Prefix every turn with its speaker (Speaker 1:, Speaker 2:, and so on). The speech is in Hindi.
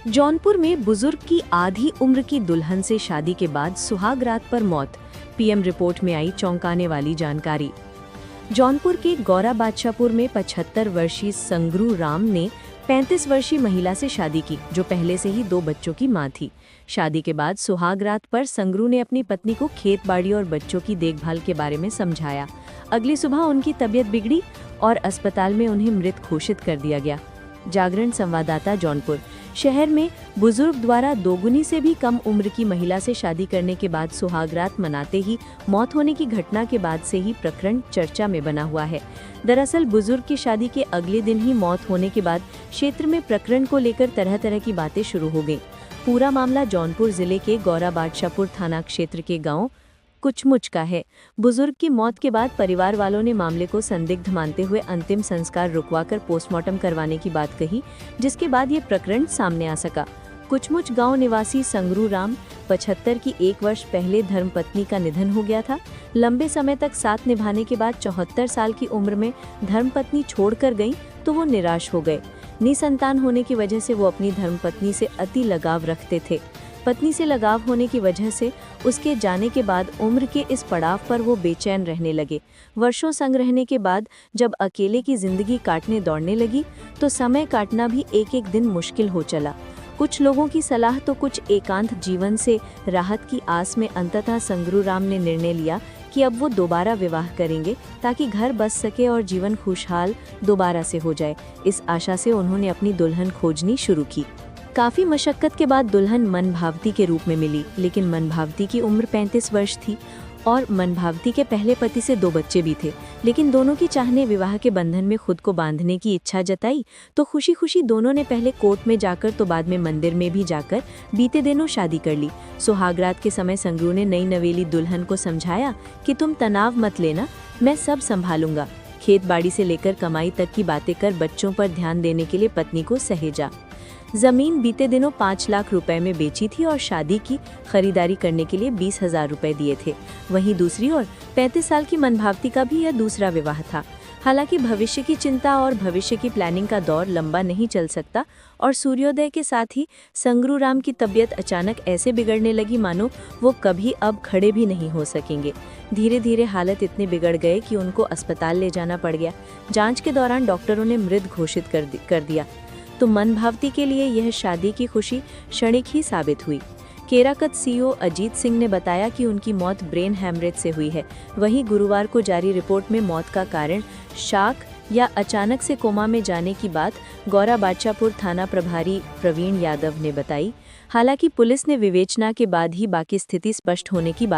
Speaker 1: जौनपुर में बुजुर्ग की आधी उम्र की दुल्हन से शादी के बाद सुहाग रात पर मौत। पीएम रिपोर्ट में आई चौंकाने वाली जानकारी। जौनपुर के गौरा बादशाहपुर में 75 वर्षीय संगरू राम ने 35 वर्षीय महिला से शादी की, जो पहले से ही 2 बच्चों की मां थी। शादी के बाद सुहाग रात पर संगरू ने अपनी पत्नी को खेत बाड़ी और बच्चों की देखभाल के बारे में समझाया। अगली सुबह उनकी तबीयत बिगड़ी और अस्पताल में उन्हें मृत घोषित कर दिया गया। जागरण संवाददाता जौनपुर शहर में बुजुर्ग द्वारा दोगुनी से भी कम उम्र की महिला से शादी करने के बाद सुहागरात मनाते ही मौत होने की घटना के बाद से ही प्रकरण चर्चा में बना हुआ है। दरअसल बुजुर्ग की शादी के अगले दिन ही मौत होने के बाद क्षेत्र में प्रकरण को लेकर तरह तरह की बातें शुरू हो गईं। पूरा मामला जौनपुर जिले के गौरा बादशाहपुर थाना क्षेत्र के गाँव कुचमुच का है। बुजुर्ग की मौत के बाद परिवार वालों ने मामले को संदिग्ध मानते हुए अंतिम संस्कार रुकवाकर पोस्टमार्टम करवाने की बात कही, जिसके बाद ये प्रकरण सामने आ सका। कुचमुच गांव निवासी संगरू राम 75 की 1 वर्ष पहले धर्मपत्नी का निधन हो गया था। लंबे समय तक साथ निभाने के बाद 74 साल की उम्र में धर्मपत्नी छोड़कर गई तो वो निराश हो गए। निसंतान होने की वजह से वो अपनी धर्मपत्नी से अति लगाव रखते थे। पत्नी से लगाव होने की वजह से उसके जाने के बाद उम्र के इस पड़ाव पर वो बेचैन रहने लगे। वर्षों संग रहने के बाद जब अकेले की जिंदगी काटने दौड़ने लगी तो समय काटना भी एक एक दिन मुश्किल हो चला। कुछ लोगों की सलाह तो कुछ एकांत जीवन से राहत की आस में अंततः संगरू राम ने निर्णय लिया कि अब वो दोबारा विवाह करेंगे ताकि घर बस सके और जीवन खुशहाल दोबारा से हो जाए। इस आशा से उन्होंने अपनी दुल्हन खोजनी शुरू की। काफी मशक्कत के बाद दुल्हन मनभावती के रूप में मिली, लेकिन मनभावती की उम्र 35 वर्ष थी और मनभावती के पहले पति से 2 बच्चे भी थे। लेकिन दोनों की चाह ने विवाह के बंधन में खुद को बांधने की इच्छा जताई तो खुशी खुशी दोनों ने पहले कोर्ट में जाकर तो बाद में मंदिर में भी जाकर बीते दिनों शादी कर ली। सुहागरात के समय संगरू ने नई नवेली दुल्हन को समझाया कि तुम तनाव मत लेना, मैं सब संभालूंगा। खेत बाड़ी से लेकर कमाई तक की बातें कर बच्चों पर ध्यान देने के लिए पत्नी को सहेजा। जमीन बीते दिनों 5 लाख रुपए में बेची थी और शादी की खरीदारी करने के लिए 20,000 रुपए दिए थे। वहीं दूसरी ओर 35 साल की मनभावती का भी यह दूसरा विवाह था। हालांकि भविष्य की चिंता और भविष्य की प्लानिंग का दौर लंबा नहीं चल सकता और सूर्योदय के साथ ही संगरू राम की तबीयत अचानक ऐसे बिगड़ने लगी मानो वो कभी अब खड़े भी नहीं हो सकेंगे। धीरे धीरे हालत इतने बिगड़ गए कि उनको अस्पताल ले जाना पड़ गया। जांच के दौरान डॉक्टरों ने मृत घोषित कर दिया तो मनभावती के लिए यह शादी की खुशी क्षणिक ही साबित हुई। केराकत सीईओ अजीत सिंह ने बताया कि उनकी मौत ब्रेन हैमरेज से हुई है। वहीं गुरुवार को जारी रिपोर्ट में मौत का कारण शॉक या अचानक से कोमा में जाने की बात गौरा बादशाहपुर थाना प्रभारी प्रवीण यादव ने बताई। हालांकि पुलिस ने विवेचना के बाद ही बाकी स्थिति स्पष्ट होने की बात